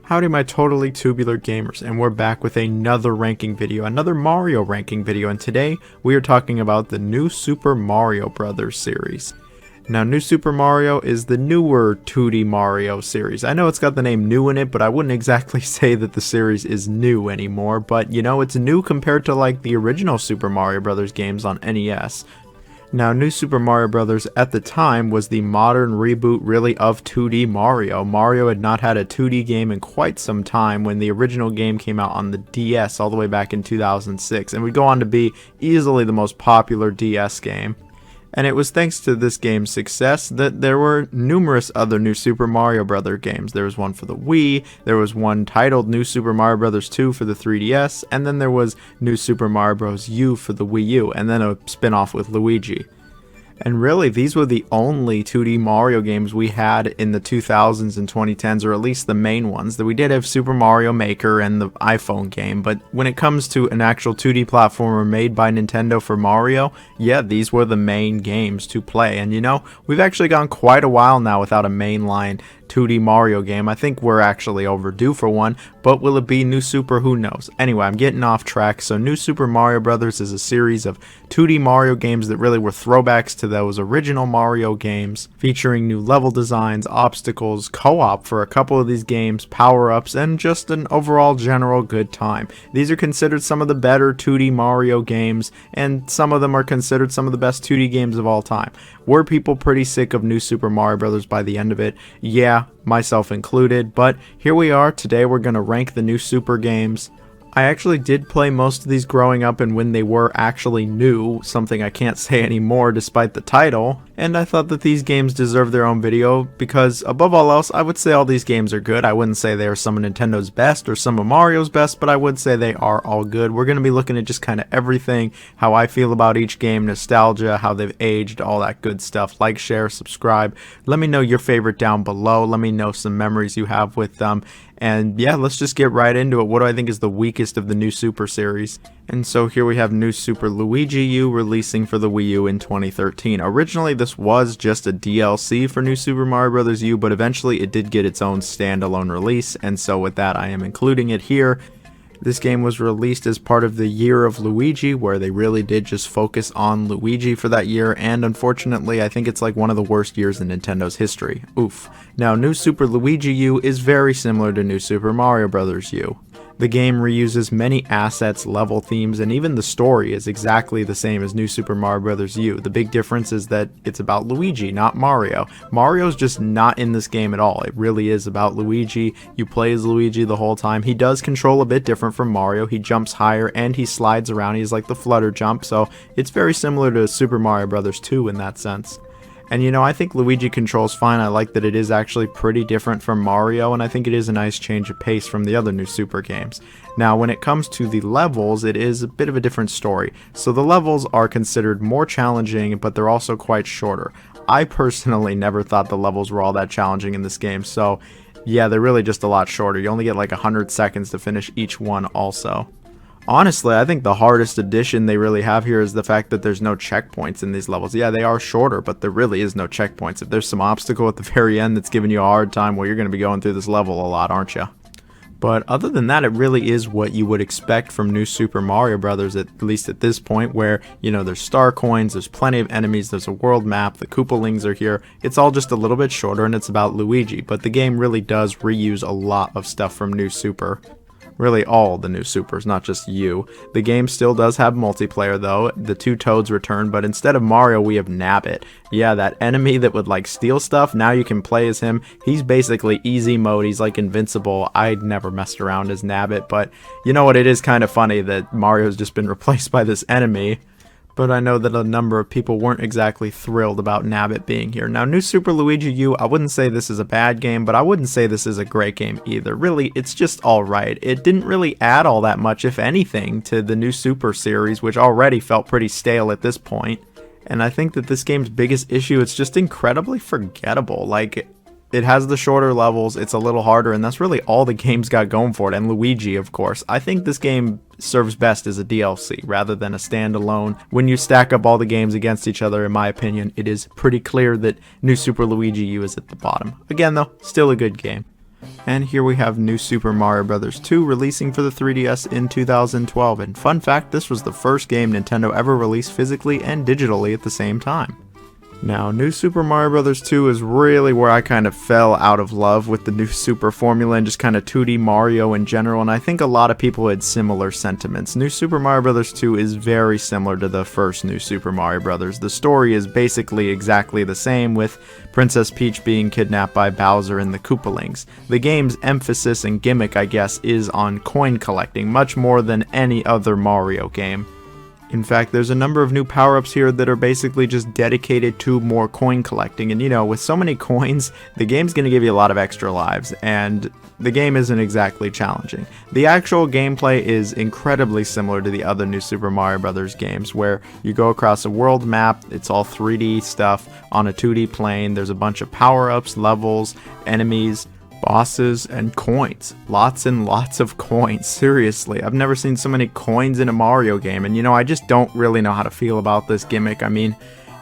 Howdy my totally tubular gamers, and we're back with another ranking video, another Mario ranking video, and today we are talking about the new Super Mario Brothers series. Now, New Super Mario is the newer 2D Mario series. I know it's got the name new in it, but I wouldn't exactly say that the series is new anymore, but you know, it's new compared to like the original Super Mario Brothers games on NES. Now, New Super Mario Bros. At the time was the modern reboot really of 2D Mario. Mario had not had a 2D game in quite some time when the original game came out on the DS all the way back in 2006 and would go on to be easily the most popular DS game. And it was thanks to this game's success that there were numerous other New Super Mario Bros. Games. There was one for the Wii, there was one titled New Super Mario Bros. 2 for the 3DS, and then there was New Super Mario Bros. U for the Wii U, and then a spin-off with Luigi. And really, these were the only 2D Mario games we had in the 2000s and 2010s, or at least the main ones. That we did have Super Mario Maker and the iPhone game, but when it comes to an actual 2D platformer made by Nintendo for Mario, yeah, these were the main games to play. And you know, we've actually gone quite a while now without a mainline 2D Mario game. I think we're actually overdue for one, but will it be New Super? Who knows? Anyway, I'm getting off track. So New Super Mario Bros. Is a series of 2D Mario games that really were throwbacks to those original Mario games, featuring new level designs, obstacles, co-op for a couple of these games, power-ups, and just an overall general good time. These are considered some of the better 2D Mario games, and some of them are considered some of the best 2D games of all time. Were people pretty sick of New Super Mario Bros. By the end of it? Yeah, myself included, but here we are. Today we're going to rank the new Super games. I actually did play most of these growing up and when they were actually new, something I can't say anymore despite the title, and I thought that these games deserve their own video because above all else, I would say all these games are good. I wouldn't say they are some of Nintendo's best or some of Mario's best, but I would say they are all good. We're going to be looking at just kind of everything, how I feel about each game, nostalgia, how they've aged, all that good stuff. Like, share, subscribe. Let me know your favorite down below. Let me know some memories you have with them. And yeah, let's just get right into it. What do I think is the weakest of the new Super series? And so here we have New Super Luigi U releasing for the Wii U in 2013. Originally this was just a DLC for New Super Mario Bros. U, but eventually it did get its own standalone release, and so with that I am including it here. This game was released as part of the Year of Luigi, where they really did just focus on Luigi for that year, and unfortunately I think it's like one of the worst years in Nintendo's history. Oof. Now, New Super Luigi U is very similar to New Super Mario Bros. U. The game reuses many assets, level themes, and even the story is exactly the same as New Super Mario Bros. U. The big difference is that it's about Luigi, not Mario. Mario's just not in this game at all. It really is about Luigi. You play as Luigi the whole time. He does control a bit different from Mario. He jumps higher and he slides around. He's like the flutter jump, so it's very similar to Super Mario Bros. 2 in that sense. And you know, I think Luigi controls fine. I like that it is actually pretty different from Mario, and I think it is a nice change of pace from the other new Super games. Now, when it comes to the levels, it is a bit of a different story. So the levels are considered more challenging, but they're also quite shorter. I personally never thought the levels were all that challenging in this game, so yeah, they're really just a lot shorter. You only get like 100 seconds to finish each one also. Honestly, I think the hardest addition they really have here is the fact that there's no checkpoints in these levels. Yeah, they are shorter, but there really is no checkpoints. If there's some obstacle at the very end that's giving you a hard time, well, you're going to be going through this level a lot, aren't you? But other than that, it really is what you would expect from New Super Mario Bros., at least at this point, where, you know, there's star coins, there's plenty of enemies, there's a world map, the Koopalings are here. It's all just a little bit shorter and it's about Luigi, but the game really does reuse a lot of stuff from New Super. Really all the new Supers, not just U. The game still does have multiplayer though. The two Toads return, but instead of Mario we have Nabbit. Yeah, that enemy that would like steal stuff, now you can play as him. He's basically easy mode, he's like invincible. I'd never messed around as Nabbit, but you know what, it is kind of funny that Mario's just been replaced by this enemy. But I know that a number of people weren't exactly thrilled about Nabbit being here. Now, New Super Luigi U, I wouldn't say this is a bad game, but I wouldn't say this is a great game either. Really, it's just alright. It didn't really add all that much, if anything, to the New Super series, which already felt pretty stale at this point. And I think that this game's biggest issue, it's just incredibly forgettable. Like, it has the shorter levels, it's a little harder, and that's really all the game's got going for it, and Luigi, of course. I think this game serves best as a DLC rather than a standalone. When you stack up all the games against each other, in my opinion, it is pretty clear that New Super Luigi U is at the bottom. Again though, still a good game. And here we have New Super Mario Bros. 2 releasing for the 3DS in 2012, and fun fact, this was the first game Nintendo ever released physically and digitally at the same time. Now, New Super Mario Bros. 2 is really where I kind of fell out of love with the New Super formula and just kind of 2D Mario in general, and I think a lot of people had similar sentiments. New Super Mario Bros. 2 is very similar to the first New Super Mario Bros. The story is basically exactly the same, with Princess Peach being kidnapped by Bowser and the Koopalings. The game's emphasis and gimmick, I guess, is on coin collecting, much more than any other Mario game. In fact, there's a number of new power-ups here that are basically just dedicated to more coin collecting, and you know, with so many coins, the game's going to give you a lot of extra lives, and the game isn't exactly challenging. The actual gameplay is incredibly similar to the other New Super Mario Bros. Games, where you go across a world map, it's all 3D stuff on a 2D plane, there's a bunch of power-ups, levels, enemies, bosses, and coins. Lots and lots of coins. Seriously, I've never seen so many coins in a Mario game, and you know, I just don't really know how to feel about this gimmick. I mean,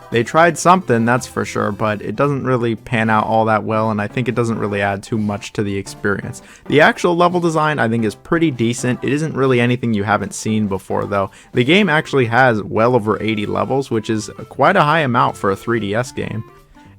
they tried something, that's for sure, but it doesn't really pan out all that well, and I think it doesn't really add too much to the experience. The actual level design, I think, is pretty decent. It isn't really anything you haven't seen before, though. The game actually has well over 80 levels, which is quite a high amount for a 3DS game.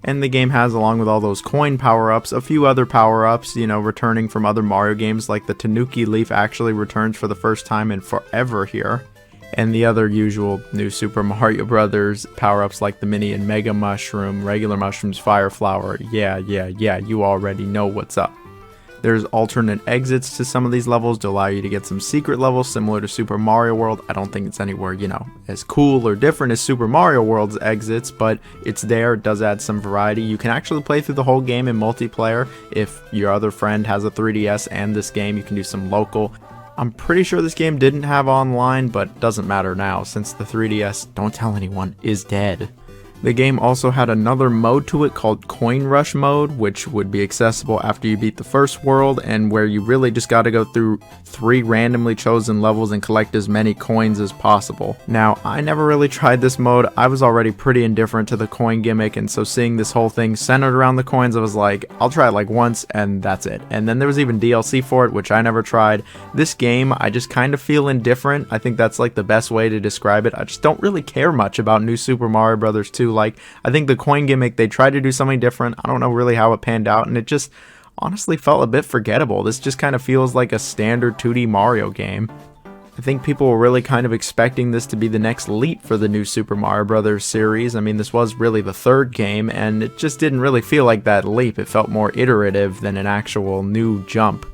And the game has, along with all those coin power-ups, a few other power-ups, you know, returning from other Mario games, like the Tanuki Leaf actually returns for the first time in forever here. And the other usual New Super Mario Bros. Power-ups like the Mini and Mega Mushroom, regular mushrooms, Fire Flower, yeah, you already know what's up. There's alternate exits to some of these levels to allow you to get some secret levels similar to Super Mario World. I don't think it's anywhere, you know, as cool or different as Super Mario World's exits, but it's there. It does add some variety. You can actually play through the whole game in multiplayer. If your other friend has a 3DS and this game, you can do some local. I'm pretty sure this game didn't have online, but doesn't matter now since the 3DS, don't tell anyone, is dead. The game also had another mode to it called Coin Rush mode, which would be accessible after you beat the first world, and where you really just got to go through 3 randomly chosen levels and collect as many coins as possible. Now, I never really tried this mode. I was already pretty indifferent to the coin gimmick, and so seeing this whole thing centered around the coins, I was like, I'll try it like once, and that's it. And then there was even DLC for it, which I never tried. This game, I just kind of feel indifferent. I think that's like the best way to describe it. I just don't really care much about New Super Mario Bros. 2. Like, I think the coin gimmick, they tried to do something different. I don't know really how it panned out, and it just honestly felt a bit forgettable. This just kind of feels like a standard 2D Mario game. I think people were really kind of expecting this to be the next leap for the New Super Mario Bros. Series. I mean, this was really the 3rd game, and it just didn't really feel like that leap. It felt more iterative than an actual new jump.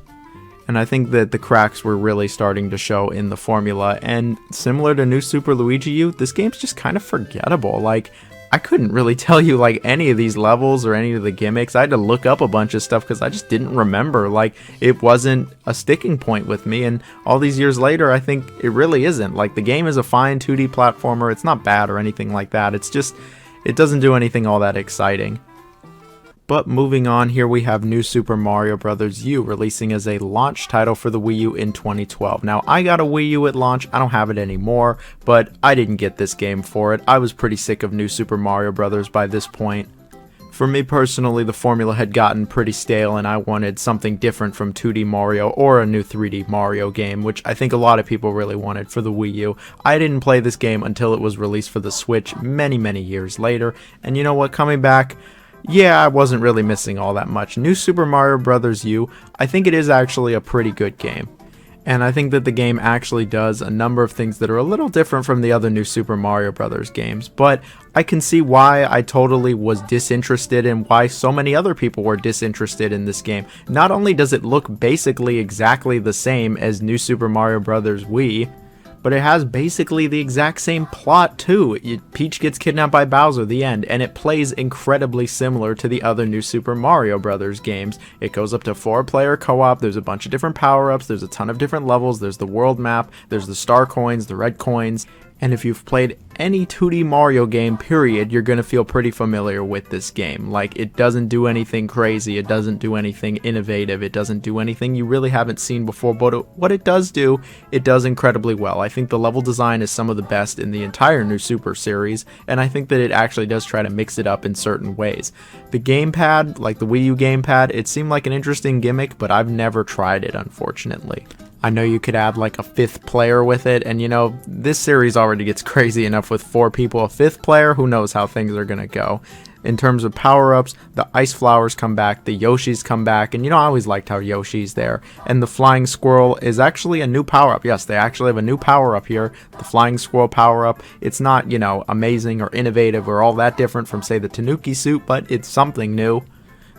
And I think that the cracks were really starting to show in the formula, and similar to New Super Luigi U, this game's just kind of forgettable. Like, I couldn't really tell you like any of these levels or any of the gimmicks. I had to look up a bunch of stuff because I just didn't remember. Like, it wasn't a sticking point with me, and all these years later, I think it really isn't. Like, the game is a fine 2D platformer. It's not bad or anything like that. It's just, it doesn't do anything all that exciting. But moving on, here we have New Super Mario Bros. U releasing as a launch title for the Wii U in 2012. Now, I got a Wii U at launch, I don't have it anymore, but I didn't get this game for it. I was pretty sick of New Super Mario Bros. By this point. For me personally, the formula had gotten pretty stale and I wanted something different from 2D Mario or a new 3D Mario game, which I think a lot of people really wanted for the Wii U. I didn't play this game until it was released for the Switch many years later, and you know what, coming back, yeah, I wasn't really missing all that much. New Super Mario Bros. U, I think it is actually a pretty good game. And I think that the game actually does a number of things that are a little different from the other New Super Mario Bros. Games. But I can see why I totally was disinterested and why so many other people were disinterested in this game. Not only does it look basically exactly the same as New Super Mario Bros. Wii, but it has basically the exact same plot too. Peach gets kidnapped by Bowser, the end, and it plays incredibly similar to the other New Super Mario Bros. Games. It goes up to 4-player co-op, there's a bunch of different power-ups, there's a ton of different levels, there's the world map, there's the star coins, the red coins, And if you've played any 2D Mario game, period, you're going to feel pretty familiar with this game. Like, it doesn't do anything crazy, it doesn't do anything innovative, it doesn't do anything you really haven't seen before, but what it does do, it does incredibly well. I think the level design is some of the best in the entire New Super series, and I think that it actually does try to mix it up in certain ways. The gamepad, like the Wii U gamepad, it seemed like an interesting gimmick, but I've never tried it, unfortunately. I know you could add like a 5th player with it, and you know, this series already gets crazy enough with 4 people. A 5th player, who knows how things are gonna go. In terms of power-ups, the ice flowers come back, the Yoshis come back, and you know, I always liked how Yoshi's there. And the flying squirrel is actually a new power-up. Yes, they actually have a new power-up here, the flying squirrel power-up. It's not, you know, amazing or innovative or all that different from, say, the Tanuki suit, but it's something new.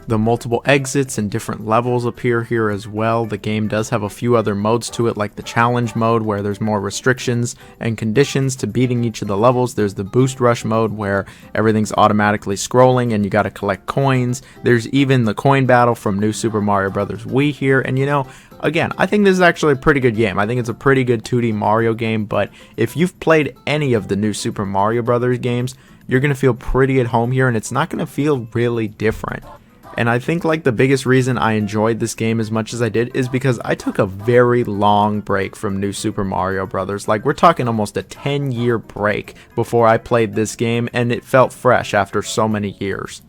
The multiple exits and different levels appear here as well. The game does have a few other modes to it, like the challenge mode where there's more restrictions and conditions to beating each of the levels. There's the boost rush mode where everything's automatically scrolling and you gotta collect coins. There's even the coin battle from New Super Mario Bros. Wii here, and you know, again, I think this is actually a pretty good game. I think it's a pretty good 2D Mario game, but if you've played any of the New Super Mario Bros. Games, you're gonna feel pretty at home here, and it's not gonna feel really different. And I think like the biggest reason I enjoyed this game as much as I did is because I took a very long break from New Super Mario Bros. Like, we're talking almost a 10-year break before I played this game, and it felt fresh after so many years.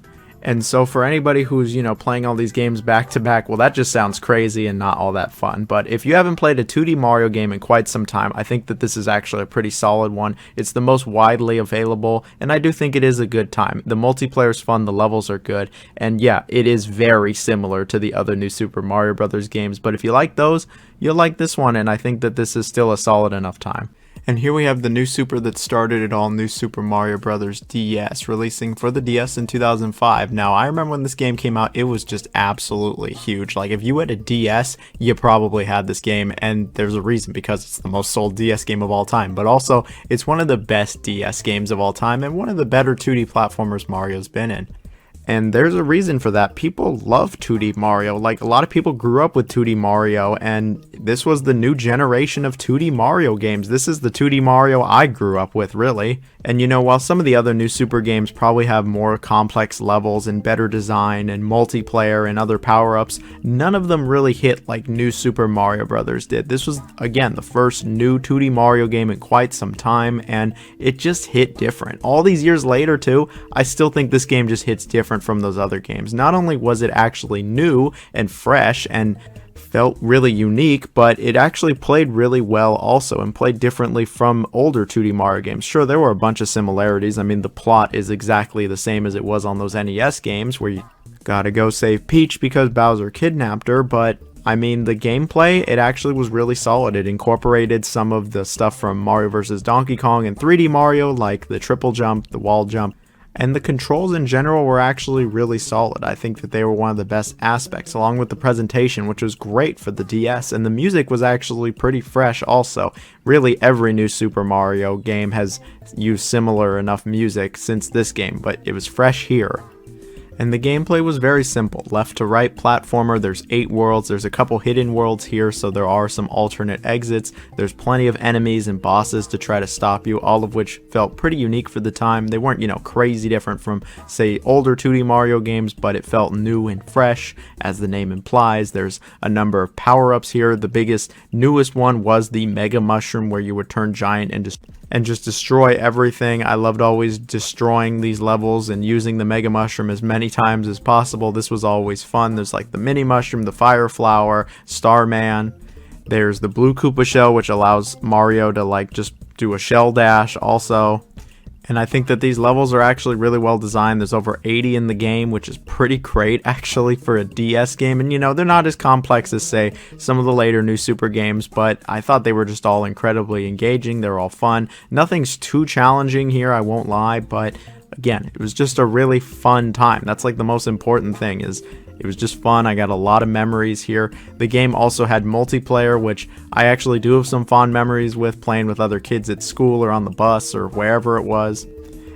And so for anybody who's, you know, playing all these games back to back, well, that just sounds crazy and not all that fun. But if you haven't played a 2D Mario game in quite some time, I think that this is actually a pretty solid one. It's the most widely available, and I do think it is a good time. The multiplayer's fun, the levels are good, and yeah, it is very similar to the other New Super Mario Bros. Games. But if you like those, you'll like this one, and I think that this is still a solid enough time. And here we have the New Super that started it all, New Super Mario Bros. DS, releasing for the DS in 2005. Now, I remember when this game came out, it was just absolutely huge. Like, if you had a DS, you probably had this game, and there's a reason, because it's the most sold DS game of all time. But also, it's one of the best DS games of all time, and one of the better 2D platformers Mario's been in. And there's a reason for that. People love 2D Mario. Like, a lot of people grew up with 2D Mario, and this was the new generation of 2D Mario games. This is the 2D Mario I grew up with, really. And you know, while some of the other New Super games probably have more complex levels and better design and multiplayer and other power-ups, none of them really hit like New Super Mario Bros. Did. This was, again, the first new 2D Mario game in quite some time, and it just hit different. All these years later, too, I still think this game just hits different from those other games. Not only was it actually new and fresh and felt really unique, but it actually played really well also, and played differently from older 2D Mario games. Sure, there were a bunch of similarities. I mean, the plot is exactly the same as it was on those NES games, where you gotta go save Peach because Bowser kidnapped her, but I mean, the gameplay, it actually was really solid. It incorporated some of the stuff from Mario vs. Donkey Kong and 3D Mario, like the triple jump, the wall jump, and the controls in general were actually really solid. I think that they were one of the best aspects, along with the presentation, which was great for the DS, and the music was actually pretty fresh also. Really, every new Super Mario game has used similar enough music since this game, but it was fresh here. And the gameplay was very simple. Left to right platformer, there's 8 worlds, there's a couple hidden worlds here, so there are some alternate exits. There's plenty of enemies and bosses to try to stop you, all of which felt pretty unique for the time. They weren't, you know, crazy different from, say, older 2D Mario games, but it felt new and fresh, as the name implies. There's a number of power-ups here. The biggest, newest one was the Mega Mushroom, where you would turn giant and just destroy everything. I loved always destroying these levels and using the Mega Mushroom as many times as possible. This was always fun. There's like the Mini Mushroom, the Fire Flower, Starman. There's the Blue Koopa Shell, which allows Mario to like just do a shell dash also. And I think that these levels are actually really well designed. There's over 80 in the game, which is pretty great actually for a DS game. And you know, they're not as complex as, say, some of the later New Super games, but I thought they were just all incredibly engaging. They're all fun. Nothing's too challenging here, I won't lie, but again, it was just a really fun time. That's like the most important thing, is it was just fun. I got a lot of memories here. The game also had multiplayer, which I actually do have some fond memories with, playing with other kids at school or on the bus or wherever it was.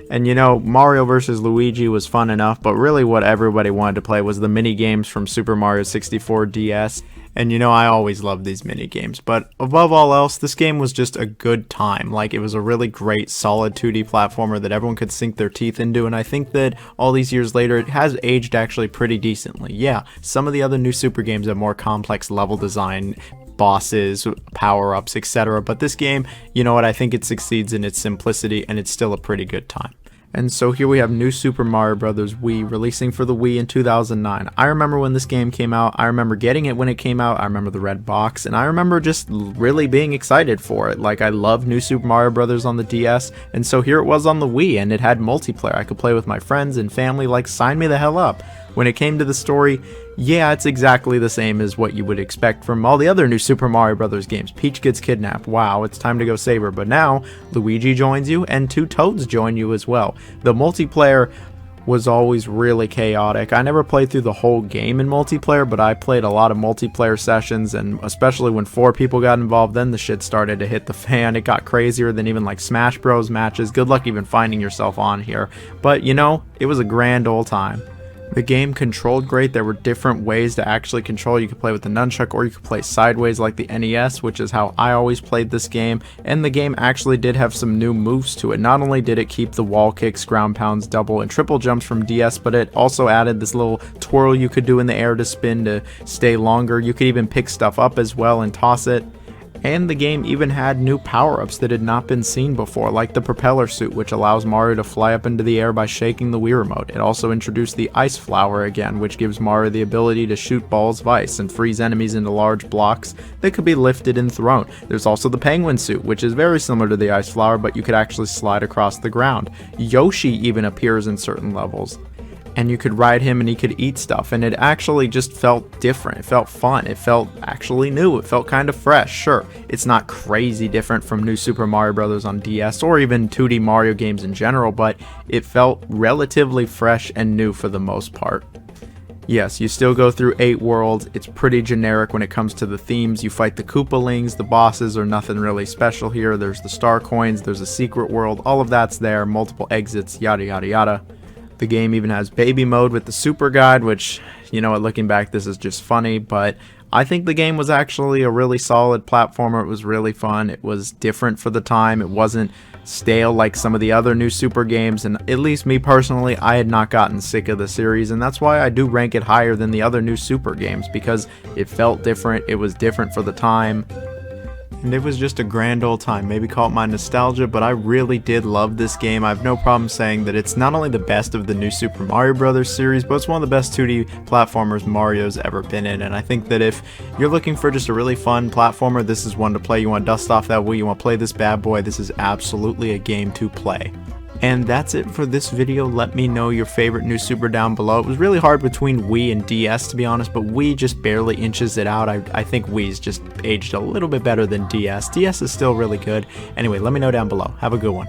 And you know, Mario vs. Luigi was fun enough, but really what everybody wanted to play was the mini games from Super Mario 64 DS. And you know, I always love these mini games, but above all else, this game was just a good time. Like, it was a really great, solid 2D platformer that everyone could sink their teeth into, and I think that all these years later, it has aged actually pretty decently. Yeah, some of the other new Super games have more complex level design, bosses, power-ups, etc. But this game, you know what, I think it succeeds in its simplicity, and it's still a pretty good time. And so here we have New Super Mario Bros. Wii releasing for the Wii in 2009. I remember when this game came out, I remember getting it when it came out, I remember the red box, and I remember just really being excited for it. Like, I love New Super Mario Bros. On the DS, and so here it was on the Wii, and it had multiplayer. I could play with my friends and family, like, sign me the hell up. When it came to the story, yeah, it's exactly the same as what you would expect from all the other new Super Mario Bros. Games. Peach gets kidnapped, wow, it's time to go save her, but now Luigi joins you and two Toads join you as well. The multiplayer was always really chaotic. I never played through the whole game in multiplayer, but I played a lot of multiplayer sessions, and especially when 4 people got involved, then the shit started to hit the fan. It got crazier than even like Smash Bros matches. Good luck even finding yourself on here, but you know, it was a grand old time. The game controlled great. There were different ways to actually control. You could play with the nunchuck, or you could play sideways like the NES, which is how I always played this game. And the game actually did have some new moves to it. Not only did it keep the wall kicks, ground pounds, double and triple jumps from DS, but it also added this little twirl you could do in the air to spin to stay longer. You could even pick stuff up as well and toss it. And the game even had new power-ups that had not been seen before, like the propeller suit, which allows Mario to fly up into the air by shaking the Wii remote. It also introduced the ice flower again, which gives Mario the ability to shoot balls of ice and freeze enemies into large blocks that could be lifted and thrown. There's also the penguin suit, which is very similar to the ice flower, but you could actually slide across the ground. Yoshi even appears in certain levels, and you could ride him and he could eat stuff, and it actually just felt different. It felt fun. It felt actually new. It felt kind of fresh. Sure, it's not crazy different from New Super Mario Bros. On DS or even 2D Mario games in general, but it felt relatively fresh and new for the most part. Yes, you still go through 8 worlds. It's pretty generic when it comes to the themes. You fight the Koopalings, the bosses are nothing really special here. There's the star coins, there's a secret world, all of that's there, multiple exits, yada yada yada. The game even has baby mode with the super guide, which, you know what, looking back, this is just funny, but I think the game was actually a really solid platformer. It was really fun. It was different for the time. It wasn't stale like some of the other new Super games, and at least me personally, I had not gotten sick of the series, and that's why I do rank it higher than the other new Super games, because it felt different, it was different for the time. And it was just a grand old time. Maybe call it my nostalgia, but I really did love this game. I have no problem saying that it's not only the best of the new Super Mario Bros. Series, but it's one of the best 2D platformers Mario's ever been in. And I think that if you're looking for just a really fun platformer, this is one to play. You want to dust off that Wii, you want to play this bad boy, this is absolutely a game to play. And that's it for this video. Let me know your favorite new Super down below. It was really hard between Wii and DS, to be honest, but Wii just barely inches it out. I think Wii's just aged a little bit better than DS. DS is still really good. Anyway, let me know down below. Have a good one.